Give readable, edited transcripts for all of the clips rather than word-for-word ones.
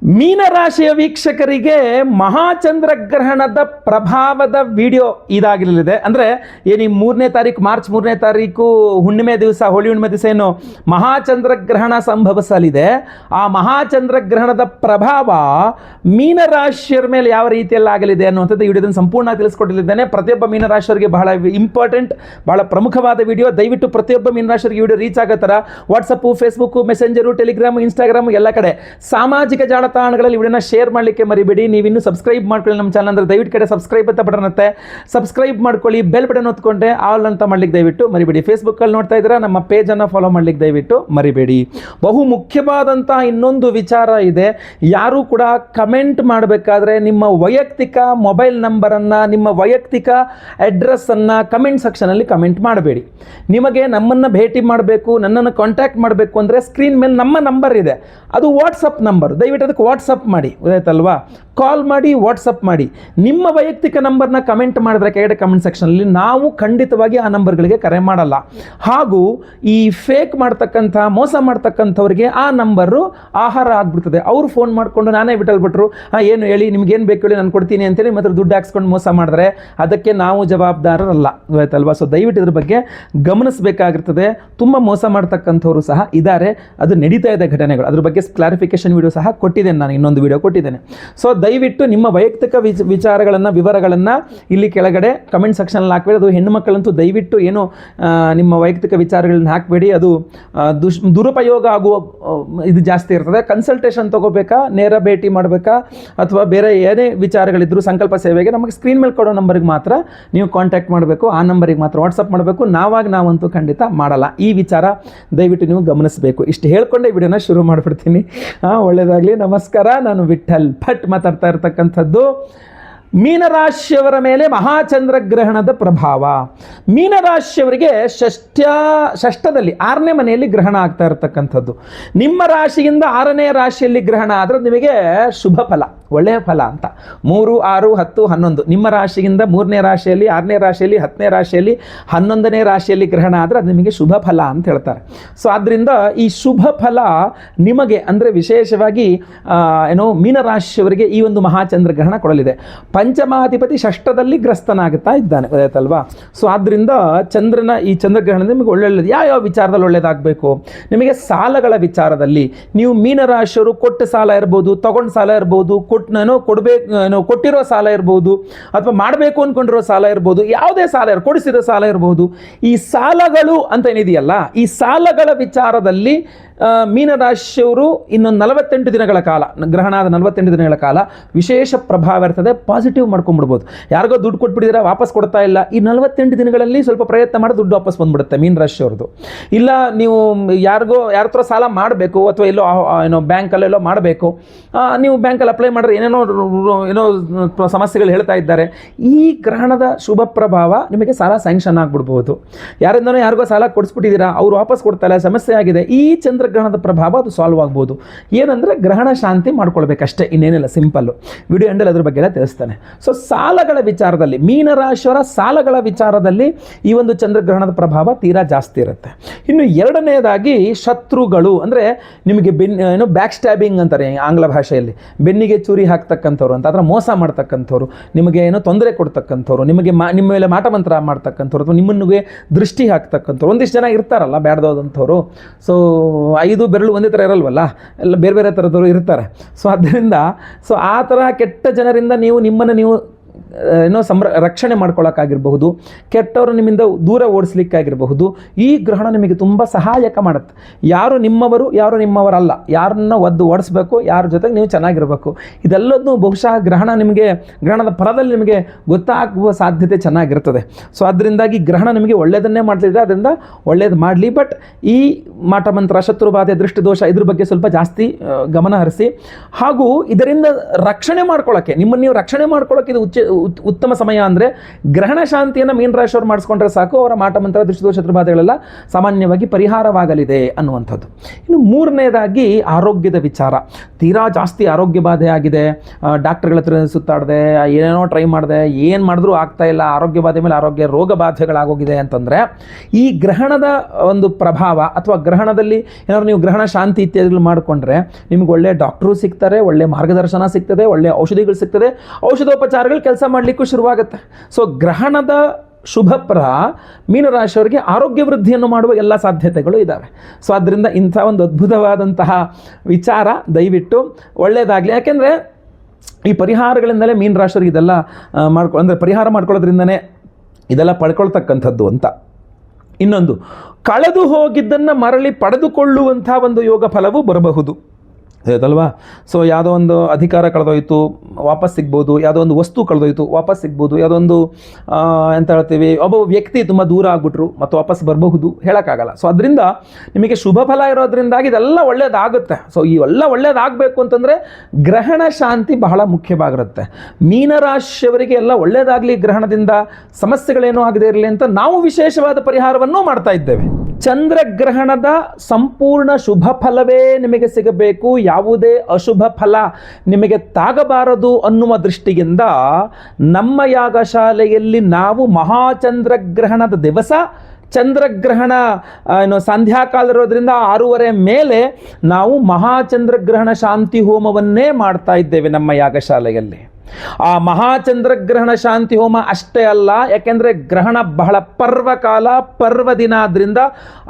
ಮೀನರಾಶಿಯ ವೀಕ್ಷಕರಿಗೆ ಮಹಾಚಂದ್ರಗ್ರಹಣದ ಪ್ರಭಾವದ ವಿಡಿಯೋ ಇದಾಗಿರಲಿದೆ. ಅಂದರೆ ಏನು ಮೂರನೇ ತಾರೀಕು ಮಾರ್ಚ್ 3ನೇ ತಾರೀಕು ಹುಣ್ಣಿಮೆ ದಿವಸ, ಹೋಳಿ ಹುಣ್ಣಿಮೆ ದಿವಸ ಏನು ಮಹಾಚಂದ್ರಗ್ರಹಣ ಸಂಭವಿಸಲಿದೆ. ಆ ಮಹಾಚಂದ್ರಗ್ರಹಣದ ಪ್ರಭಾವ ಮೀನರಾಶಿಯರ ಮೇಲೆ ಯಾವ ರೀತಿಯಲ್ಲಿ ಆಗಲಿದೆ ಅನ್ನುವಂಥದ್ದು ಈ ವಿಡಿಯೋದಲ್ಲಿ ಸಂಪೂರ್ಣ ತಿಳಿಸ್ಕೊಟ್ಟಿದ್ದೇನೆ. ಪ್ರತಿಯೊಬ್ಬ ಮೀನರಾಶಿಯವರಿಗೆ ಬಹಳ ಇಂಪಾರ್ಟೆಂಟ್, ಬಹಳ ಪ್ರಮುಖವಾದ ವಿಡಿಯೋ. ದಯವಿಟ್ಟು ಪ್ರತಿಯೊಬ್ಬ ಮೀನರಾಶಿಯವರಿಗೆ ವಿಡಿಯೋ ರೀಚ್ ಆಗೋ ಥರ WhatsApp, Facebook, messenger, Telegram, Instagram ಎಲ್ಲ ಕಡೆ ಸಾಮಾಜಿಕ ಜಾಲತಾಣಗಳಲ್ಲಿ ವಿಡಿಯೋನ ಶೇರ್ ಮಾಡಲಿಕ್ಕೆ ಮರಿಬೇಡಿ. ನೀವು ಇನ್ನೂ ಸಬ್ಸ್ಕ್ರೈಬ್ ಮಾಡ್ಕೊಳ್ಳಿ ನಮ್ಮ ಚಾನಲ್. ಅಂದರೆ ದಯವಿಟ್ಟು ಕಡೆ ಸಬ್ಸ್ಕ್ರೈಬ್ ಅಂತ ಬಟನ್ ಇರುತ್ತೆ, ಸಬ್ಸ್ಕ್ರೈಬ್ ಮಾಡ್ಕೊಳ್ಳಿ. ಬೆಲ್ ಬಟನ್ ಒತ್ಕೊಂಡೆ ಆಲ್ ಅಂತ ಮಾಡ್ಲಿಕ್ಕೆ ದಯವಿಟ್ಟು ಮರಿಬೇಡಿ. ಫೇಸ್ಬುಕ್ಕಲ್ಲಿ ನೋಡ್ತಾ ಇದ್ದೀರಾ, ನಮ್ಮ ಪೇಜನ್ನು ಫಾಲೋ ಮಾಡ್ಲಿಕ್ಕೆ ದಯವಿಟ್ಟು ಮರಿಬೇಡಿ. ಬಹು ಮುಖ್ಯವಾದಂತಹ ಇನ್ನೊಂದು ವಿಚಾರ ಇದೆ. ಯಾರು ಕೂಡ ಕಮೆಂಟ್ ಮಾಡಬೇಕಾದ್ರೆ ನಿಮ್ಮ ವೈಯಕ್ತಿಕ ಮೊಬೈಲ್ ನಂಬರನ್ನು, ನಿಮ್ಮ ವೈಯಕ್ತಿಕ ಅಡ್ರೆಸ್ಸನ್ನು ಕಮೆಂಟ್ ಸೆಕ್ಷನಲ್ಲಿ ಕಮೆಂಟ್ ಮಾಡಬೇಡಿ. ನಿಮಗೆ ನಮ್ಮನ್ನು ಭೇಟಿ ಮಾಡಬೇಕು, ನನ್ನನ್ನು ಕಾಂಟ್ಯಾಕ್ಟ್ ಮಾಡಬೇಕು ಅಂದರೆ ಸ್ಕ್ರೀನ್ ಮೇಲೆ ನಮ್ಮ ನಂಬರ್ ಇದೆ, ಅದು ವಾಟ್ಸಪ್ ನಂಬರ್. ದಯವಿಟ್ಟು ಅದಕ್ಕೆ ವಾಟ್ಸಪ್ ಮಾಡಿ, ಗೊತ್ತಾಯ್ತಲ್ವಾ? ಕಾಲ್ ಮಾಡಿ, ವಾಟ್ಸಪ್ ಮಾಡಿ. ನಿಮ್ಮ ವೈಯಕ್ತಿಕ ನಂಬರ್ನ ಕಮೆಂಟ್ ಮಾಡಿದ್ರೆ ಕೆಳಗಡೆ ಕಮೆಂಟ್ ಸೆಕ್ಷನಲ್ಲಿ ನಾವು ಖಂಡಿತವಾಗಿ ಆ ನಂಬರ್ಗಳಿಗೆ ಕರೆ ಮಾಡಲ್ಲ. ಹಾಗೂ ಈ ಫೇಕ್ ಮಾಡ್ತಕ್ಕಂಥ, ಮೋಸ ಮಾಡ್ತಕ್ಕಂಥವ್ರಿಗೆ ಆ ನಂಬರು ಆಹಾರ ಆಗ್ಬಿಡ್ತದೆ. ಅವರು ಫೋನ್ ಮಾಡಿಕೊಂಡು ನಾನೇ ಬಿಟ್ಟಲ್ಬಿಟ್ರು, ಏನು ಹೇಳಿ, ನಿಮ್ಗೇನು ಬೇಕು ಹೇಳಿ, ನಾನು ಕೊಡ್ತೀನಿ ಅಂತೇಳಿ ಮಾತ್ರ ದುಡ್ಡು ಹಾಕ್ಸ್ಕೊಂಡು ಮೋಸ ಮಾಡಿದ್ರೆ ಅದಕ್ಕೆ ನಾವು ಜವಾಬ್ದಾರರಲ್ಲ, ಗೊತ್ತಾಯ್ತಲ್ವಾ? ಸೊ ದಯವಿಟ್ಟು ಇದ್ರ ಬಗ್ಗೆ ಗಮನಿಸಬೇಕಾಗಿರ್ತದೆ. ತುಂಬ ಮೋಸ ಮಾಡ್ತಕ್ಕಂಥವ್ರು ಸಹ ಇದ್ದಾರೆ, ಅದು ನಡೀತಾ ಇದೆ ಘಟನೆಗಳು. ಅದ್ರ ಬಗ್ಗೆ ಕ್ಲಾರಿಫಿಕೇಶನ್ ವಿಡಿಯೋ ಸಹ ಕೊಟ್ಟಿದ್ದೇನೆ, ನಾನು ಇನ್ನೊಂದು ವಿಡಿಯೋ ಕೊಟ್ಟಿದ್ದೇನೆ. ಸೊ ದಯವಿಟ್ಟು ನಿಮ್ಮ ವೈಯಕ್ತಿಕ ವಿಚಾರಗಳನ್ನು, ವಿವರಗಳನ್ನು ಇಲ್ಲಿ ಕೆಳಗಡೆ ಕಮೆಂಟ್ ಸೆಕ್ಷನಲ್ಲಿ ಹಾಕಬೇಡಿ. ಅದು ಹೆಣ್ಣು ಮಕ್ಕಳಂತೂ ದಯವಿಟ್ಟು ಏನು ನಿಮ್ಮ ವೈಯಕ್ತಿಕ ವಿಚಾರಗಳನ್ನ ಹಾಕಬೇಡಿ. ಅದು ದುರುಪಯೋಗ ಆಗುವ ಇದು ಜಾಸ್ತಿ ಇರ್ತದೆ. ಕನ್ಸಲ್ಟೇಷನ್ ತಗೋಬೇಕಾ, ನೇರ ಭೇಟಿ ಮಾಡಬೇಕಾ, ಅಥವಾ ಬೇರೆ ಏನೇ ವಿಚಾರಗಳಿದ್ರು ಸಂಕಲ್ಪ ಸೇವೆಗೆ ನಮಗೆ ಸ್ಕ್ರೀನ್ ಮೇಲೆ ಕೊಡೋ ನಂಬರಿಗೆ ಮಾತ್ರ ನೀವು ಕಾಂಟ್ಯಾಕ್ಟ್ ಮಾಡಬೇಕು. ಆ ನಂಬರಿಗೆ ಮಾತ್ರ ವಾಟ್ಸಪ್ ಮಾಡಬೇಕು. ನಾವಂತೂ ಖಂಡಿತ ಮಾಡಲ್ಲ. ಈ ವಿಚಾರ ದಯವಿಟ್ಟು ನೀವು ಗಮನಿಸಬೇಕು. ಇಷ್ಟು ಹೇಳ್ಕೊಂಡೆ ವಿಡಿಯೋನ ಶುರು ಮಾಡಿಬಿಡ್ತೀನಿ. ಒಳ್ಳೆಯದಾಗಲಿ. ನಮಸ್ಕಾರ. ನಾನು ವಿಠಲ್ ಭಟ್ ಮಾತಾಡ್ತಾ ಇರ್ತಕ್ಕಂಥದ್ದು. ಮೀನರಾಶಿಯವರ ಮೇಲೆ ಮಹಾಚಂದ್ರಗ್ರಹಣದ ಪ್ರಭಾವ. ಮೀನರಾಶಿಯವರಿಗೆ ಷಷ್ಠದಲ್ಲಿ 6ನೇ ಮನೆಯಲ್ಲಿ ಗ್ರಹಣ ಆಗ್ತಾ ಇರತಕ್ಕಂಥದ್ದು. ನಿಮ್ಮ ರಾಶಿಯಿಂದ 6ನೇ ರಾಶಿಯಲ್ಲಿ ಗ್ರಹಣ ಆದರೆ ನಿಮಗೆ ಶುಭ ಫಲ, ಒಳ್ಳೆಯ ಫಲ ಅಂತ. 3, 6, 10, 11 ನಿಮ್ಮ ರಾಶಿಯಿಂದ 3ನೇ ರಾಶಿಯಲ್ಲಿ, 6ನೇ ರಾಶಿಯಲ್ಲಿ, 10ನೇ ರಾಶಿಯಲ್ಲಿ, 11ನೇ ರಾಶಿಯಲ್ಲಿ ಗ್ರಹಣ ಆದರೆ ಅದು ನಿಮಗೆ ಶುಭ ಫಲ ಅಂತ ಹೇಳ್ತಾರೆ. ಸೊ ಆದ್ದರಿಂದ ಈ ಶುಭ ಫಲ ನಿಮಗೆ ಅಂದರೆ ವಿಶೇಷವಾಗಿ ಮೀನರಾಶಿಯವರಿಗೆ ಈ ಒಂದು ಮಹಾಚಂದ್ರಗ್ರಹಣ ಕೊಡಲಿದೆ. ಪಂಚಮಾಧಿಪತಿ ಷಷ್ಠದಲ್ಲಿ ಗ್ರಸ್ತನಾಗುತ್ತಾ ಇದ್ದಾನೆ, ಗೊತ್ತಾಯ್ತಲ್ವಾ? ಸೊ ಆದ್ದರಿಂದ ಚಂದ್ರನ ಈ ಚಂದ್ರಗ್ರಹಣ ನಿಮಗೆ ಒಳ್ಳೊಳ್ಳೆದು. ಯಾವ ವಿಚಾರದಲ್ಲಿ ಒಳ್ಳೇದಾಗಬೇಕು? ನಿಮಗೆ ಸಾಲಗಳ ವಿಚಾರದಲ್ಲಿ, ನೀವು ಮೀನರಾಶಿಯವರು ಕೊಟ್ಟ ಸಾಲ ಇರ್ಬೋದು, ತಗೊಂಡ ಸಾಲ ಇರ್ಬೋದು, ಕೊಟ್ಟಿರೋ ಸಾಲ ಇರ್ಬೋದು, ಅಥವಾ ಮಾಡಬೇಕು ಅಂದ್ಕೊಂಡಿರೋ ಸಾಲ ಇರ್ಬೋದು, ಯಾವುದೇ ಸಾಲ ಕೊಡಿಸಿರೋ ಸಾಲ ಇರ್ಬೋದು. ಈ ಸಾಲಗಳು ಅಂತ ಏನಿದೆಯಲ್ಲ, ಈ ಸಾಲಗಳ ವಿಚಾರದಲ್ಲಿ ಮೀನರಾಶಿಯವರು ಇನ್ನೊಂದು 48 ದಿನಗಳ ಕಾಲ, ಗ್ರಹಣ ಆದ 48 ದಿನಗಳ ಕಾಲ ವಿಶೇಷ ಪ್ರಭಾವ ಇರ್ತದೆ. ಪಾಸಿಟಿವ್ ಮಾಡ್ಕೊಂಡ್ಬಿಡ್ಬೋದು. ಯಾರಿಗೋ ದುಡ್ಡು ಕೊಟ್ಬಿಟ್ಟಿದ್ರೆ ವಾಪಸ್ ಕೊಡ್ತಾ ಇಲ್ಲ, ಈ 48 ದಿನಗಳಲ್ಲಿ ಸ್ವಲ್ಪ ಪ್ರಯತ್ನ ಮಾಡಿ ದುಡ್ಡು ವಾಪಸ್ ಬಂದ್ಬಿಡುತ್ತೆ ಮೀನರಾಶಿಯವ್ರದ್ದು. ಇಲ್ಲ ನೀವು ಯಾರ ಹತ್ರ ಸಾಲ ಮಾಡಬೇಕು, ಅಥವಾ ಎಲ್ಲೋ ಬ್ಯಾಂಕಲ್ಲೆಲ್ಲೋ ಮಾಡಬೇಕು, ನೀವು ಬ್ಯಾಂಕಲ್ಲಿ ಅಪ್ಲೈ ಮಾಡಿದ್ರೆ ಏನೋ ಸಮಸ್ಯೆಗಳು ಹೇಳ್ತಾ ಇದ್ದಾರೆ. ಈ ಗ್ರಹಣದ ಶುಭ ಪ್ರಭಾವ ನಿಮಗೆ ಸಾಲ ಸ್ಯಾಂಕ್ಷನ್ ಆಗಿಬಿಡ್ಬೋದು. ಯಾರಿಂದನೋ ಯಾರಿಗೋ ಸಾಲ ಕೊಡಿಸ್ಬಿಟ್ಟಿದ್ದೀರಾ, ಅವ್ರು ವಾಪಸ್ ಕೊಡ್ತಾ ಇಲ್ಲ, ಸಮಸ್ಯೆ ಆಗಿದೆ. ಈ ಚಂದ್ರಗ್ರಹಣದ ಪ್ರಭಾವ ಅದು ಸಾಲ್ವ್ ಆಗ್ಬೋದು. ಏನಂದರೆ ಗ್ರಹಣ ಶಾಂತಿ ಮಾಡ್ಕೊಳ್ಬೇಕಷ್ಟೇ, ಇನ್ನೇನಿಲ್ಲ, ಸಿಂಪಲ್ಲು. ವಿಡಿಯೋ ಎಂಡಲ್ಲಿ ಅದ್ರ ಬಗ್ಗೆ ಎಲ್ಲ ತಿಳಿಸ್ತಾನೆ. ಸೊ ಸಾಲಗಳ ವಿಚಾರದಲ್ಲಿ, ಮೀನರಾಶಿಯವರ ಸಾಲಗಳ ವಿಚಾರದಲ್ಲಿ ಈ ಒಂದು ಚಂದ್ರಗ್ರಹಣದ ಪ್ರಭಾವ ತೀರಾ ಜಾಸ್ತಿ ಇರುತ್ತೆ. ಇನ್ನು ಎರಡನೇದಾಗಿ ಶತ್ರುಗಳು, ಅಂದರೆ ನಿಮಗೆ ಬ್ಯಾಕ್ ಸ್ಟ್ಯಾಬಿಂಗ್ ಅಂತಾರೆ ಆಂಗ್ಲ ಭಾಷೆಯಲ್ಲಿ, ಬೆನ್ನಿಗೆ ಚೂರಿ ಹಾಕ್ತಕ್ಕಂಥವ್ರು ಅಂತ, ಅದರ ಮೋಸ ಮಾಡ್ತಕ್ಕಂಥವ್ರು, ನಿಮಗೆ ತೊಂದರೆ ಕೊಡ್ತಕ್ಕಂಥವ್ರು, ನಿಮ್ಮ ಮೇಲೆ ಮಾಟಮಂತ್ರ ಮಾಡ್ತಕ್ಕಂಥವ್ರು, ಅಥವಾ ನಿಮ್ಮನ್ನಿಗೆ ದೃಷ್ಟಿ ಹಾಕ್ತಕ್ಕಂಥವ್ರು. ಒಂದಿಷ್ಟು ಜನ ಇರ್ತಾರಲ್ಲ ಬ್ಯಾಡ್ದೋದಂಥವ್ರು. ಸೊ 5 ಬೆರಳು ಒಂದೇ ಥರ ಇರಲ್ವಲ್ಲ, ಎಲ್ಲ ಬೇರೆ ಬೇರೆ ಥರದವರು ಇರ್ತಾರೆ. ಸೊ ಆದ್ದರಿಂದ ಆ ಥರ ಕೆಟ್ಟ ಜನರಿಂದ ನಿಮ್ಮನ್ನು ನೀವು ರಕ್ಷಣೆ ಮಾಡ್ಕೊಳ್ಳೋಕ್ಕಾಗಿರಬಹುದು, ಕೆಟ್ಟವರು ನಿಮ್ಮಿಂದ ದೂರ ಓಡಿಸ್ಲಿಕ್ಕಾಗಿರಬಹುದು. ಈ ಗ್ರಹಣ ನಿಮಗೆ ತುಂಬ ಸಹಾಯಕ ಮಾಡುತ್ತೆ. ಯಾರು ನಿಮ್ಮವರು, ಯಾರು ನಿಮ್ಮವರಲ್ಲ, ಯಾರನ್ನ ಓಡಿಸ್ಬೇಕು, ಯಾರ ಜೊತೆಗೆ ನೀವು ಚೆನ್ನಾಗಿರಬೇಕು, ಇದೆಲ್ಲದನ್ನು ಬಹುಶಃ ಗ್ರಹಣದ ಫಲದಲ್ಲಿ ನಿಮಗೆ ಗೊತ್ತಾಗುವ ಸಾಧ್ಯತೆ ಚೆನ್ನಾಗಿರ್ತದೆ. ಸೊ ಅದರಿಂದಾಗಿ ಗ್ರಹಣ ನಿಮಗೆ ಒಳ್ಳೆಯದನ್ನೇ ಮಾಡ್ತಿದೆ, ಅದರಿಂದ ಒಳ್ಳೇದು ಮಾಡಲಿ. ಬಟ್ ಈ ಮಾಟಮಂತ್ರ, ಶತ್ರುಬಾಧೆ, ದೃಷ್ಟಿದೋಷ ಇದ್ರ ಬಗ್ಗೆ ಸ್ವಲ್ಪ ಜಾಸ್ತಿ ಗಮನ ಹರಿಸಿ. ಹಾಗೂ ಇದರಿಂದ ರಕ್ಷಣೆ ಮಾಡ್ಕೊಳ್ಳೋಕ್ಕೆ, ನಿಮ್ಮನ್ನು ನೀವು ರಕ್ಷಣೆ ಮಾಡ್ಕೊಳ್ಳೋಕೆ ಇದು ಉತ್ತಮ ಸಮಯ ಅಂದರೆ ಗ್ರಹಣ ಶಾಂತಿಯನ್ನು ಮೀನರಾಶಿಯವರು ಮಾಡಿಸ್ಕೊಂಡ್ರೆ ಸಾಕು, ಅವರ ಮಾಟ ಮಂತ್ರ ದೃಷ್ಟಿದೋಷ ಶತ್ರುಬಾಧೆಗಳೆಲ್ಲ ಸಾಮಾನ್ಯವಾಗಿ ಪರಿಹಾರವಾಗಲಿದೆ ಅನ್ನುವಂಥದ್ದು. ಇನ್ನು ಮೂರನೇದಾಗಿ ಆರೋಗ್ಯದ ವಿಚಾರ. ತೀರಾ ಜಾಸ್ತಿ ಆರೋಗ್ಯ ಬಾಧೆ ಆಗಿದೆ, ಡಾಕ್ಟರ್ಗಳ ಹತ್ರ ಸುತ್ತಾಡಿದೆ, ಏನೇನೋ ಟ್ರೈ ಮಾಡಿದೆ, ಏನು ಮಾಡಿದ್ರೂ ಆಗ್ತಾ ಇಲ್ಲ, ಆರೋಗ್ಯ ಬಾಧೆ ಮೇಲೆ ಆರೋಗ್ಯ ರೋಗ ಬಾಧೆಗಳಾಗೋಗಿದೆ ಅಂತಂದರೆ ಈ ಗ್ರಹಣದ ಒಂದು ಪ್ರಭಾವ ಅಥವಾ ಗ್ರಹಣದಲ್ಲಿ ಏನಾದ್ರು ನೀವು ಗ್ರಹಣ ಶಾಂತಿ ಇತ್ಯಾದಿಗಳು ಮಾಡಿಕೊಂಡ್ರೆ ನಿಮ್ಗೆ ಒಳ್ಳೆ ಡಾಕ್ಟ್ರು ಸಿಗ್ತಾರೆ, ಒಳ್ಳೆ ಮಾರ್ಗದರ್ಶನ ಸಿಗ್ತದೆ, ಒಳ್ಳೆ ಔಷಧಿಗಳು ಸಿಗ್ತದೆ, ಔಷಧೋಪಚಾರಗಳು ಕೆಲಸ ಮಾಡಲಿಕ್ಕೂ ಶುರುವಾಗುತ್ತೆ. ಸೊ ಗ್ರಹಣದ ಶುಭಪ್ರ ಮೀನರಾಶಿಯವರಿಗೆ ಆರೋಗ್ಯ ವೃದ್ಧಿಯನ್ನು ಮಾಡುವ ಎಲ್ಲ ಸಾಧ್ಯತೆಗಳು ಇದ್ದಾವೆ. ಸೊ ಆದ್ದರಿಂದ ಇಂಥ ಒಂದು ಅದ್ಭುತವಾದಂತಹ ವಿಚಾರ ದಯವಿಟ್ಟು ಒಳ್ಳೆಯದಾಗಲಿ. ಯಾಕೆಂದರೆ ಈ ಪರಿಹಾರಗಳಿಂದಲೇ ಮೀನರಾಶಿಯವರಿಗೆ ಇದೆಲ್ಲ ಅಂದರೆ ಪರಿಹಾರ ಮಾಡ್ಕೊಳ್ಳೋದ್ರಿಂದನೇ ಇದೆಲ್ಲ ಪಡ್ಕೊಳ್ತಕ್ಕಂಥದ್ದು ಅಂತ. ಇನ್ನೊಂದು, ಕಳೆದು ಹೋಗಿದ್ದನ್ನು ಮರಳಿ ಪಡೆದುಕೊಳ್ಳುವಂಥ ಒಂದು ಯೋಗ ಫಲವು ಬರಬಹುದು, ಅದಲ್ವಾ? ಸೊ ಯಾವುದೋ ಒಂದು ಅಧಿಕಾರ ಕಳೆದೋಯ್ತು, ವಾಪಸ್ ಸಿಗ್ಬೋದು. ಯಾವುದೋ ಒಂದು ವಸ್ತು ಕಳೆದೋಯ್ತು, ವಾಪಸ್ ಸಿಗ್ಬೋದು. ಯಾವುದೋ ಒಂದು ಎಂತ ಹೇಳ್ತೀವಿ, ಒಬ್ಬ ವ್ಯಕ್ತಿ ತುಂಬ ದೂರ ಆಗ್ಬಿಟ್ರು ಮತ್ತು ವಾಪಸ್ ಬರಬಹುದು, ಹೇಳೋಕ್ಕಾಗಲ್ಲ. ಸೊ ಅದರಿಂದ ನಿಮಗೆ ಶುಭ ಫಲ ಇರೋದ್ರಿಂದಾಗಿ ಇದೆಲ್ಲ ಒಳ್ಳೆಯದಾಗುತ್ತೆ. ಸೊ ಇವೆಲ್ಲ ಒಳ್ಳೆಯದಾಗಬೇಕು ಅಂತಂದರೆ ಗ್ರಹಣ ಶಾಂತಿ ಬಹಳ ಮುಖ್ಯವಾಗಿರುತ್ತೆ. ಮೀನರಾಶಿಯವರಿಗೆ ಎಲ್ಲ ಒಳ್ಳೆಯದಾಗಲಿ, ಗ್ರಹಣದಿಂದ ಸಮಸ್ಯೆಗಳೇನೂ ಆಗದೇ ಇರಲಿ ಅಂತ ನಾವು ವಿಶೇಷವಾದ ಪರಿಹಾರವನ್ನು ಮಾಡ್ತಾ ಇದ್ದೇವೆ. ಚಂದ್ರಗ್ರಹಣದ ಸಂಪೂರ್ಣ ಶುಭ ಫಲವೇ ನಿಮಗೆ ಸಿಗಬೇಕು, ಯಾವುದೇ ಅಶುಭ ಫಲ ನಿಮಗೆ ತಾಗಬಾರದು ಅನ್ನುವ ದೃಷ್ಟಿಯಿಂದ ನಮ್ಮ ಯಾಗಶಾಲೆಯಲ್ಲಿ ನಾವು ಮಹಾಚಂದ್ರಗ್ರಹಣದ ದಿವಸ, ಚಂದ್ರಗ್ರಹಣ ಸಂಧ್ಯಾಕಾಲ ಇರೋದ್ರಿಂದ 6:30 ಮೇಲೆ ನಾವು ಮಹಾಚಂದ್ರಗ್ರಹಣ ಶಾಂತಿ ಹೋಮವನ್ನೇ ಮಾಡ್ತಾ ಇದ್ದೇವೆ ನಮ್ಮ ಯಾಗಶಾಲೆಯಲ್ಲಿ. ಆ ಮಹಾಚಂದ್ರಗ್ರಹಣ ಶಾಂತಿ ಹೋಮ ಅಷ್ಟೇ ಅಲ್ಲ, ಯಾಕೆಂದರೆ ಗ್ರಹಣ ಬಹಳ ಪರ್ವಕಾಲ, ಪರ್ವದಿನ, ಆದ್ದರಿಂದ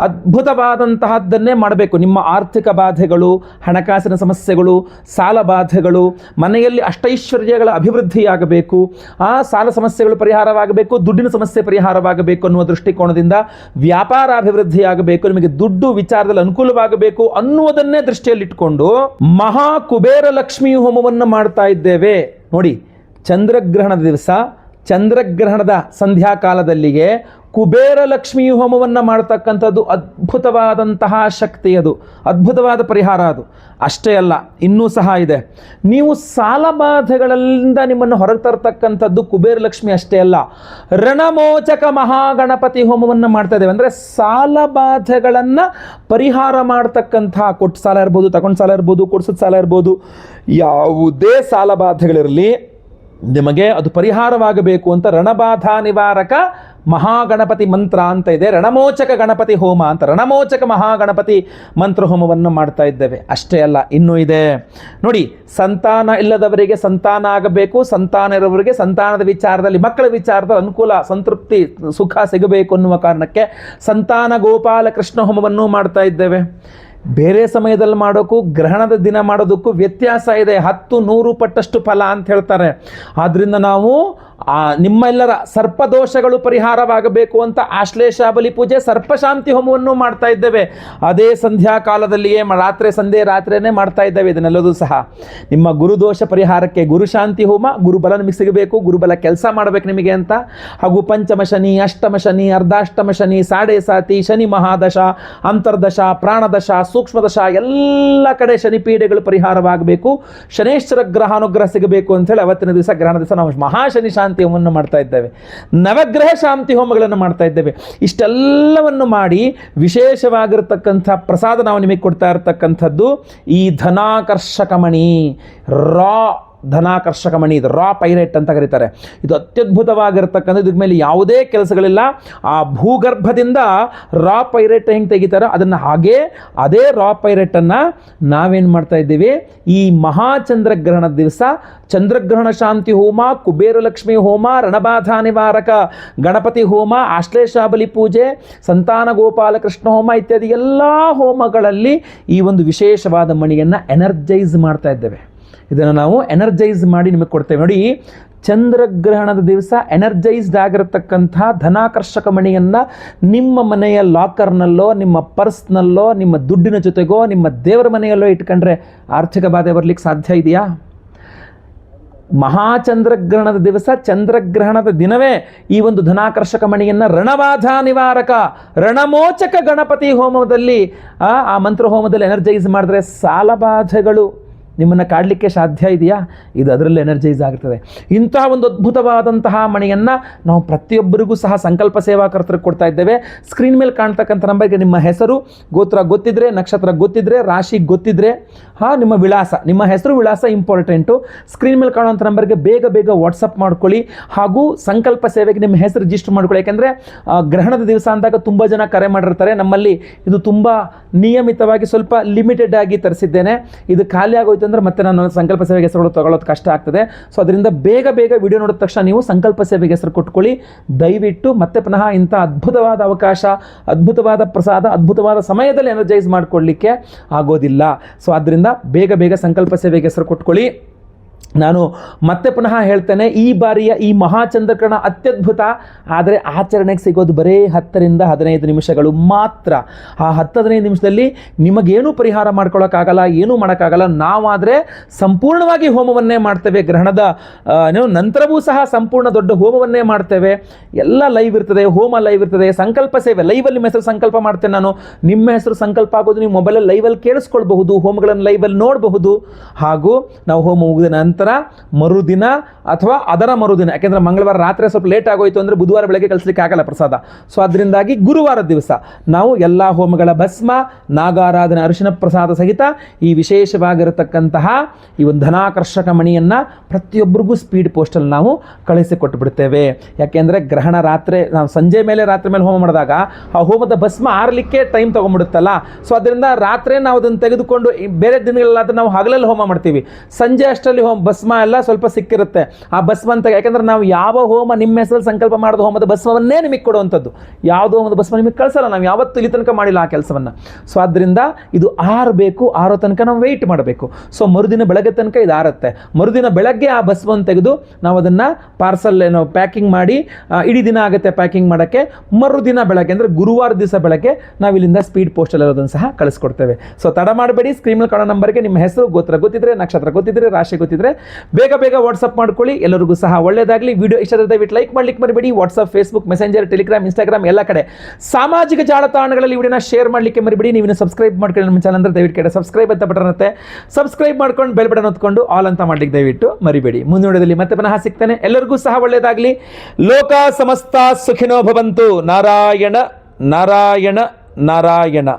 ಅದ್ಭುತವಾದಂತಹದ್ದನ್ನೇ ಮಾಡಬೇಕು. ನಿಮ್ಮ ಆರ್ಥಿಕ ಬಾಧೆಗಳು, ಹಣಕಾಸಿನ ಸಮಸ್ಯೆಗಳು, ಸಾಲ ಬಾಧೆಗಳು, ಮನೆಯಲ್ಲಿ ಅಷ್ಟೈಶ್ವರ್ಯಗಳ ಅಭಿವೃದ್ಧಿಯಾಗಬೇಕು, ಆ ಸಾಲ ಸಮಸ್ಯೆಗಳು ಪರಿಹಾರವಾಗಬೇಕು, ದುಡ್ಡಿನ ಸಮಸ್ಯೆ ಪರಿಹಾರವಾಗಬೇಕು ಅನ್ನುವ ದೃಷ್ಟಿಕೋನದಿಂದ ವ್ಯಾಪಾರ ಅಭಿವೃದ್ಧಿಯಾಗಬೇಕು, ನಿಮಗೆ ದುಡ್ಡು ವಿಚಾರದಲ್ಲಿ ಅನುಕೂಲವಾಗಬೇಕು ಅನ್ನುವುದನ್ನೇ ದೃಷ್ಟಿಯಲ್ಲಿಟ್ಟುಕೊಂಡು ಮಹಾ ಕುಬೇರ ಲಕ್ಷ್ಮೀ ಹೋಮವನ್ನು ಮಾಡ್ತಾ ಇದ್ದೇವೆ. ನೋಡಿ, ಚಂದ್ರಗ್ರಹಣದ ದಿವಸ, ಚಂದ್ರಗ್ರಹಣದ ಸಂಧ್ಯಾಕಾಲದಲ್ಲಿಗೆ ಕುಬೇರ ಲಕ್ಷ್ಮೀ ಹೋಮವನ್ನು ಮಾಡ್ತಕ್ಕಂಥದ್ದು ಅದ್ಭುತವಾದಂತಹ ಶಕ್ತಿ, ಅದು ಅದ್ಭುತವಾದ ಪರಿಹಾರ. ಅದು ಅಷ್ಟೇ ಅಲ್ಲ, ಇನ್ನೂ ಸಹ ಇದೆ. ನೀವು ಸಾಲಬಾಧೆಗಳಿಂದ ನಿಮ್ಮನ್ನು ಹೊರಗೆ ತರ್ತಕ್ಕಂಥದ್ದು ಕುಬೇರ ಲಕ್ಷ್ಮಿ ಅಷ್ಟೇ ಅಲ್ಲ, ರಣಮೋಚಕ ಮಹಾಗಣಪತಿ ಹೋಮವನ್ನು ಮಾಡ್ತಾ ಇದ್ದೇವೆ. ಅಂದರೆ ಸಾಲಬಾಧೆಗಳನ್ನು ಪರಿಹಾರ ಮಾಡ್ತಕ್ಕಂಥ, ಕೊಟ್ಟು ಸಾಲ ಇರ್ಬೋದು, ತಗೊಂಡು ಸಾಲ ಇರ್ಬೋದು, ಕೊಡ್ಸಿದ ಸಾಲ ಇರ್ಬೋದು, ಯಾವುದೇ ಸಾಲಬಾಧೆಗಳಿರಲಿ ನಿಮಗೆ ಅದು ಪರಿಹಾರವಾಗಬೇಕು ಅಂತ ರಣಬಾಧಾ ನಿವಾರಕ ಮಹಾಗಣಪತಿ ಮಂತ್ರ ಅಂತ ಇದೆ, ರಣಮೋಚಕ ಗಣಪತಿ ಹೋಮ ಅಂತ, ರಣಮೋಚಕ ಮಹಾಗಣಪತಿ ಮಂತ್ರ ಹೋಮವನ್ನು ಮಾಡ್ತಾ ಇದ್ದೇವೆ. ಅಷ್ಟೇ ಅಲ್ಲ, ಇನ್ನೂ ಇದೆ ನೋಡಿ. ಸಂತಾನ ಇಲ್ಲದವರಿಗೆ ಸಂತಾನ ಆಗಬೇಕು, ಸಂತಾನ ಇರೋವರಿಗೆ ಸಂತಾನದ ವಿಚಾರದಲ್ಲಿ, ಮಕ್ಕಳ ವಿಚಾರದಲ್ಲಿ ಅನುಕೂಲ, ಸಂತೃಪ್ತಿ, ಸುಖ ಸಿಗಬೇಕು ಅನ್ನುವ ಕಾರಣಕ್ಕೆ ಸಂತಾನ ಗೋಪಾಲ ಕೃಷ್ಣ ಹೋಮವನ್ನು ಮಾಡ್ತಾ ಇದ್ದೇವೆ. ಬೇರೆ ಸಮಯದಲ್ಲಿ ಮಾಡೋಕ್ಕೂ ಗ್ರಹಣದ ದಿನ ಮಾಡೋದಕ್ಕೂ ವ್ಯತ್ಯಾಸ ಇದೆ, 10-100 ಪಟ್ಟಷ್ಟು ಫಲ ಅಂತ ಹೇಳ್ತಾರೆ. ಆದ್ದರಿಂದ ನಾವು ನಿಮ್ಮೆಲ್ಲರ ಸರ್ಪದೋಷಗಳು ಪರಿಹಾರವಾಗಬೇಕು ಅಂತ ಆಶ್ಲೇಷ ಬಲಿ ಪೂಜೆ, ಸರ್ಪಶಾಂತಿ ಹೋಮವನ್ನು ಮಾಡ್ತಾ ಇದ್ದೇವೆ. ಅದೇ ಸಂಧ್ಯಾ ಕಾಲದಲ್ಲಿಯೇ ರಾತ್ರಿನೇ ಮಾಡ್ತಾ ಇದ್ದೇವೆ. ಇದನ್ನೆಲ್ಲದೂ ಸಹ ನಿಮ್ಮ ಗುರುದೋಷ ಪರಿಹಾರಕ್ಕೆ ಗುರುಶಾಂತಿ ಹೋಮ, ಗುರುಬಲ ನಿಮಗೆ ಸಿಗಬೇಕು, ಗುರುಬಲ ಕೆಲಸ ಮಾಡಬೇಕು ನಿಮಗೆ ಅಂತ, ಹಾಗೂ ಪಂಚಮ ಶನಿ, ಅಷ್ಟಮ ಶನಿ, ಅರ್ಧಾಷ್ಟಮ ಶನಿ, ಸಾಡೆ ಸಾತಿ, ಶನಿ ಮಹಾದಶ, ಅಂತರ್ದಶ, ಪ್ರಾಣದಶ, ಸೂಕ್ಷ್ಮದಶ, ಎಲ್ಲ ಕಡೆ ಶನಿ ಪೀಡೆಗಳು ಪರಿಹಾರವಾಗಬೇಕು, ಶನೇಶ್ವರ ಗ್ರಹಾನುಗ್ರಹ ಸಿಗಬೇಕು ಅಂತೇಳಿ ಅವತ್ತಿನ ದಿವಸ, ಗ್ರಹಣ ದಿವಸ ನಾವು ಮಹಾಶನಿ ಶಾಂತಿ ಹೋಮವನ್ನು ಮಾಡ್ತಾ ಇದ್ದೇವೆ, ನವಗ್ರಹ ಶಾಂತಿ ಹೋಮಗಳನ್ನು ಮಾಡ್ತಾ ಇದ್ದೇವೆ. ಇಷ್ಟೆಲ್ಲವನ್ನು ಮಾಡಿ ವಿಶೇಷವಾಗಿರತಕ್ಕಂಥ ಪ್ರಸಾದ ನಾವು ನಿಮಗೆ ಕೊಡ್ತಾ ಇರತಕ್ಕಂಥದ್ದು ಈ ಧನಾಕರ್ಷಕ ಮಣಿ, ಧನಾಕರ್ಷಕ ಮಣಿ, ಇದು ರಾ ಪೈರೇಟ್ ಅಂತ ಕರೀತಾರೆ. ಇದು ಅತ್ಯದ್ಭುತವಾಗಿರ್ತಕ್ಕಂಥ, ಇದ್ರ ಮೇಲೆ ಯಾವುದೇ ಕೆಲಸಗಳಿಲ್ಲ. ಆ ಭೂಗರ್ಭದಿಂದ ರಾ ಪೈರೇಟ್ ಹೆಂಗೆ ತೆಗಿತಾರೋ ಅದನ್ನು ಹಾಗೇ, ಅದೇ ರಾ ಪೈರೇಟನ್ನು ನಾವೇನು ಮಾಡ್ತಾ ಇದ್ದೀವಿ, ಈ ಮಹಾಚಂದ್ರಗ್ರಹಣದ ದಿವಸ ಚಂದ್ರಗ್ರಹಣ ಶಾಂತಿ ಹೋಮ, ಕುಬೇರ ಲಕ್ಷ್ಮಿ ಹೋಮ, ರಣಬಾಧಾ ನಿವಾರಕ ಗಣಪತಿ ಹೋಮ, ಆಶ್ಲೇಷಾಬಲಿ ಪೂಜೆ, ಸಂತಾನ ಗೋಪಾಲ ಕೃಷ್ಣ ಹೋಮ ಇತ್ಯಾದಿ ಎಲ್ಲ ಹೋಮಗಳಲ್ಲಿ ಈ ಒಂದು ವಿಶೇಷವಾದ ಮಣಿಯನ್ನು ಎನರ್ಜೈಸ್ ಮಾಡ್ತಾ ಇದ್ದೇವೆ. ಇದನ್ನು ನಾವು ಎನರ್ಜೈಸ್ ಮಾಡಿ ನಿಮಗೆ ಕೊಡ್ತೇವೆ. ನೋಡಿ, ಚಂದ್ರಗ್ರಹಣದ ದಿವಸ ಎನರ್ಜೈಸ್ಡ್ ಆಗಿರತಕ್ಕಂಥ ಧನಾಕರ್ಷಕ ಮಣಿಯನ್ನು ನಿಮ್ಮ ಮನೆಯ ಲಾಕರ್ನಲ್ಲೋ, ನಿಮ್ಮ ಪರ್ಸ್ನಲ್ಲೋ, ನಿಮ್ಮ ದುಡ್ಡಿನ ಜೊತೆಗೋ, ನಿಮ್ಮ ದೇವರ ಮನೆಯಲ್ಲೋ ಇಟ್ಕೊಂಡ್ರೆ ಆರ್ಥಿಕ ಬಾಧೆ ಬರಲಿಕ್ಕೆ ಸಾಧ್ಯ ಇದೆಯಾ? ಮಹಾಚಂದ್ರಗ್ರಹಣದ ದಿವಸ, ಚಂದ್ರಗ್ರಹಣದ ದಿನವೇ ಈ ಒಂದು ಧನಾಕರ್ಷಕ ಮಣಿಯನ್ನು ರಣಬಾಧಾ ನಿವಾರಕ, ರಣಮೋಚಕ ಗಣಪತಿ ಹೋಮದಲ್ಲಿ, ಆ ಮಂತ್ರ ಹೋಮದಲ್ಲಿ ಎನರ್ಜೈಸ್ ಮಾಡಿದ್ರೆ ಸಾಲಬಾಧೆಗಳು ನಿಮ್ಮನ್ನು ಕಾಡಲಿಕ್ಕೆ ಸಾಧ್ಯ ಇದೆಯಾ? ಇದು ಅದರಲ್ಲಿ ಎನರ್ಜೈಸ್ ಆಗ್ತದೆ. ಇಂತಹ ಒಂದು ಅದ್ಭುತವಾದಂತಹ ಮಣಿಯನ್ನು ನಾವು ಪ್ರತಿಯೊಬ್ಬರಿಗೂ ಸಹ ಸಂಕಲ್ಪ ಸೇವಾಕರ್ತರಿಗೆ ಕೊಡ್ತಾ ಇದ್ದೇವೆ. ಸ್ಕ್ರೀನ್ ಮೇಲೆ ಕಾಣ್ತಕ್ಕಂಥ ನಂಬರ್ಗೆ ನಿಮ್ಮ ಹೆಸರು, ಗೋತ್ರ ಗೊತ್ತಿದ್ರೆ, ನಕ್ಷತ್ರ ಗೊತ್ತಿದ್ರೆ, ರಾಶಿ ಗೊತ್ತಿದ್ರೆ, ನಿಮ್ಮ ವಿಳಾಸ, ನಿಮ್ಮ ಹೆಸರು ವಿಳಾಸ ಇಂಪಾರ್ಟೆಂಟು. ಸ್ಕ್ರೀನ್ ಮೇಲೆ ಕಾಣುವಂಥ ನಂಬರ್ಗೆ ಬೇಗ ಬೇಗ ವಾಟ್ಸಪ್ ಮಾಡ್ಕೊಳ್ಳಿ. ಹಾಗೂ ಸಂಕಲ್ಪ ಸೇವೆಗೆ ನಿಮ್ಮ ಹೆಸರು ರಿಜಿಸ್ಟರ್ ಮಾಡ್ಕೊಳ್ಳಿ. ಯಾಕೆಂದರೆ ಗ್ರಹಣದ ದಿವಸ ಅಂದಾಗ ತುಂಬ ಜನ ಕರೆ ಮಾಡಿರ್ತಾರೆ. ನಮ್ಮಲ್ಲಿ ಇದು ತುಂಬ ನಿಯಮಿತವಾಗಿ ಸ್ವಲ್ಪ ಲಿಮಿಟೆಡ್ ಆಗಿ ತರಿಸಿದ್ದೇನೆ. ಇದು ಖಾಲಿ ಆಗೋಯ್ತು ಅಂದರೆ ಮತ್ತೆ ನಾನು ಸಂಕಲ್ಪ ಸೇವೆಗೆ ಹೆಸರುಗಳು ತಗೊಳ್ಳೋದು ಕಷ್ಟ ಆಗ್ತದೆ. ಸೊ ಅದರಿಂದ ಬೇಗ ಬೇಗ ವಿಡಿಯೋ ನೋಡಿದ ತಕ್ಷಣ ನೀವು ಸಂಕಲ್ಪ ಸೇವೆಗೆ ಹೆಸರು ಕೊಟ್ಕೊಳ್ಳಿ. ದಯವಿಟ್ಟು ಮತ್ತೆ ಪುನಃ ಇಂಥ ಅದ್ಭುತವಾದ ಅವಕಾಶ, ಅದ್ಭುತವಾದ ಪ್ರಸಾದ, ಅದ್ಭುತವಾದ ಸಮಯದಲ್ಲಿ ಎನರ್ಜೈಸ್ ಮಾಡಿಕೊಳ್ಳಲಿಕ್ಕೆ ಆಗೋದಿಲ್ಲ. ಸೊ ಆದ್ದರಿಂದ ಬೇಗ ಬೇಗ ಸಂಕಲ್ಪ ಸೇವೆಗೆ ಹೆಸರು ಕೊಟ್ಕೊಳ್ಳಿ. ನಾನು ಮತ್ತೆ ಪುನಃ ಹೇಳ್ತೇನೆ, ಈ ಬಾರಿಯ ಈ ಮಹಾಚಂದ್ರಗ್ರಹಣ ಅತ್ಯದ್ಭುತ. ಆದರೆ ಆಚರಣೆಗೆ ಸಿಗೋದು ಬರೀ 10 ರಿಂದ 15 ನಿಮಿಷಗಳು ಮಾತ್ರ. ಆ 10-15 ನಿಮಿಷದಲ್ಲಿ ನಿಮಗೇನೂ ಪರಿಹಾರ ಮಾಡ್ಕೊಳ್ಳೋಕ್ಕಾಗಲ್ಲ, ಏನೂ ಮಾಡೋಕ್ಕಾಗಲ್ಲ. ನಾವಾದರೆ ಸಂಪೂರ್ಣವಾಗಿ ಹೋಮವನ್ನೇ ಮಾಡ್ತೇವೆ. ಗ್ರಹಣದ ನಂತರವೂ ಸಹ ಸಂಪೂರ್ಣ ದೊಡ್ಡ ಹೋಮವನ್ನೇ ಮಾಡ್ತೇವೆ. ಎಲ್ಲ ಲೈವ್ ಇರ್ತದೆ, ಹೋಮ ಲೈವ್ ಇರ್ತದೆ, ಸಂಕಲ್ಪ ಸೇವೆ ಲೈವಲ್ಲಿ ನಿಮ್ಮ ಹೆಸರು ಸಂಕಲ್ಪ ಮಾಡ್ತೇನೆ ನಾನು. ನಿಮ್ಮ ಹೆಸರು ಸಂಕಲ್ಪ ಆಗೋದು ನೀವು ಮೊಬೈಲಲ್ಲಿ ಲೈವಲ್ಲಿ ಕೇಳಿಸ್ಕೊಳ್ಬಹುದು, ಹೋಮಗಳನ್ನು ಲೈವಲ್ಲಿ ನೋಡಬಹುದು. ಹಾಗೂ ನಾವು ಹೋಮ ಮುಗಿದ ನಂತರ ಮರುದಿನ ಅಥವಾ ಅದರ ಮರುದಿನ, ಯಾಕೆಂದರೆ ಮಂಗಳವಾರ ರಾತ್ರಿ ಸ್ವಲ್ಪ ಲೇಟ್ ಆಗೋಯ್ತು ಅಂದರೆ ಬುಧವಾರ ಬೆಳಗ್ಗೆ ಕಳಿಸ್ಲಿಕ್ಕೆ ಆಗಲ್ಲ ಪ್ರಸಾದ. ಸೊ ಅದರಿಂದಾಗಿ ಗುರುವಾರದ ದಿವಸ ನಾವು ಎಲ್ಲ ಹೋಮಗಳ ಭಸ್ಮ, ನಾಗಾರಾಧನೆ, ಅರಿಶಿನ ಪ್ರಸಾದ ಸಹಿತ ಈ ವಿಶೇಷವಾಗಿರತಕ್ಕಂತಹ ಈ ಒಂದು ಧನಾಕರ್ಷಕ ಮಣಿಯನ್ನು ಪ್ರತಿಯೊಬ್ಬರಿಗೂ ಸ್ಪೀಡ್ ಪೋಸ್ಟಲ್ಲಿ ನಾವು ಕಳಿಸಿಕೊಟ್ಟು ಬಿಡ್ತೇವೆ. ಯಾಕೆಂದರೆ ಗ್ರಹಣ ರಾತ್ರಿ, ನಾವು ಸಂಜೆ ಮೇಲೆ ರಾತ್ರಿ ಮೇಲೆ ಹೋಮ ಮಾಡಿದಾಗ ಆ ಹೋಮದ ಭಸ್ಮ ಆರಲಿಕ್ಕೆ ಟೈಮ್ ತೊಗೊಂಡ್ಬಿಡುತ್ತಲ್ಲ. ಸೊ ಅದರಿಂದ ರಾತ್ರಿ ನಾವು ಅದನ್ನು ತೆಗೆದುಕೊಂಡು ಬೇರೆ ದಿನಗಳಲ್ಲಾದ್ರೆ ನಾವು ಹಗಲಲ್ಲಿ ಹೋಮ ಮಾಡ್ತೀವಿ. ಸಂಜೆ ಅಷ್ಟರಲ್ಲಿ ಭಸ್ಮ ಎಲ್ಲ ಸ್ವಲ್ಪ ಸಿಕ್ಕಿರುತ್ತೆ. ಆ ಭಸ್ಮ ಅಂತ, ಯಾಕೆಂದ್ರೆ ನಾವು ಯಾವ ಹೋಮ ನಿಮ್ಮ ಹೆಸರಲ್ಲಿ ಸಂಕಲ್ಪ ಮಾಡಿದ ಹೋಮದ ಭಸ್ಮವನ್ನೇ ನಿಮಗೆ ಕೊಡುವಂಥದ್ದು. ಯಾವುದೋ ಹೋಮದ ಭಸ್ಮ ನಿಮಗೆ ಕಳಿಸಲ್ಲ, ನಾವು ಯಾವತ್ತೂ ಇಲ್ಲಿ ತನಕ ಮಾಡಿಲ್ಲ ಆ ಕೆಲಸವನ್ನು. ಸೊ ಆದ್ದರಿಂದ ಇದು ಆರಬೇಕು, ಆರೋ ತನಕ ನಾವು ವೆಯ್ಟ್ ಮಾಡಬೇಕು. ಸೊ ಮರುದಿನ ಬೆಳಗ್ಗೆ ತನಕ ಇದು ಆರುತ್ತೆ. ಮರುದಿನ ಬೆಳಗ್ಗೆ ಆ ಭಸ್ಮವನ್ನು ತೆಗೆದು ನಾವು ಅದನ್ನು ಪಾರ್ಸಲ್ ಪ್ಯಾಕಿಂಗ್ ಮಾಡಿ, ಇಡೀ ದಿನ ಆಗುತ್ತೆ ಪ್ಯಾಕಿಂಗ್ ಮಾಡೋಕ್ಕೆ. ಮರುದಿನ ಬೆಳಗ್ಗೆ ಅಂದರೆ ಗುರುವಾರ ದಿವಸ ಬೆಳಗ್ಗೆ ನಾವು ಇಲ್ಲಿಂದ ಸ್ಪೀಡ್ ಪೋಸ್ಟಲ್ಲಿ ಇರೋದನ್ನು ಸಹ ಕಳಿಸ್ಕೊಡ್ತೇವೆ. ಸೊ ತಡ ಮಾಡಬೇಡಿ. ಸ್ಕ್ರೀನ್ ಮೇಲೆ ಕಾಣೋ ನಂಬರ್ಗೆ ನಿಮ್ಮ ಹೆಸರು, ಗೋತ್ರ ಗೊತ್ತಿದ್ರೆ, ನಕ್ಷತ್ರ ಗೊತ್ತಿದ್ರೆ, ರಾಶಿ ಗೊತ್ತಿದ್ರೆ ಬೇಗ ಬೇಗ ವಾಟ್ಸಪ್ ಮಾಡ್ಕೊಳ್ಳಿ. ಎಲ್ಲರಿಗೂ ಸಹ ಒಳ್ಳೆಯದಾಗಲಿ. ವಿಡಿಯೋ ಇಷ್ಟ ಆದರೆ ದಯವಿಟ್ಟು ಲೈಕ್ ಮಾಡ್ಲಿಕ್ಕೆ ಮರಿಬೇಡಿ. WhatsApp, Facebook, messenger, Telegram, Instagram ಎಲ್ಲ ಕಡೆ ಸಾಮಾಜಿಕ ಜಾಲತಾಣಗಳಲ್ಲಿ ವಿಡಿಯೋನ ಶೇರ್ ಮಾಡಲಿಕ್ಕೆ ಮರಿಬೇಡಿ. ನೀವು ಸಬ್ಸ್ಕ್ರೈಬ್ ಮಾಡ್ಕೊಳ್ಳಿ ನಮ್ಮ ಚಾನಲ್ ಅಂದರೆ ದಯವಿಟ್ಟು ಸಬ್ಸ್ಕ್ರೈಬ್ ಅಂತ ಬಟನ್ ಇರುತ್ತೆ, ಸಬ್ಸ್ಕ್ರೈಬ್ ಮಾಡ್ಕೊಂಡು ಬೆಲ್ ಬಟನ್ ಹೊತ್ಕೊಂಡು ಆಲ್ ಅಂತ ಮಾಡ್ಲಿಕ್ಕೆ ದಯವಿಟ್ಟು ಮರಿಬೇಡಿ. ಮುಂದಿನ ವಿಡಿಯೋದಲ್ಲಿ ಮತ್ತೆ ಪುನಃ ಸಿಗ್ತಾನೆ. ಎಲ್ಲರಿಗೂ ಸಹ ಒಳ್ಳೆಯದಾಗಲಿ. ಲೋಕ ಸಮಸ್ತ ಸುಖಿನೋ ಭವಂತು. ನಾರಾಯಣ ನಾರಾಯಣ ನಾರಾಯಣ.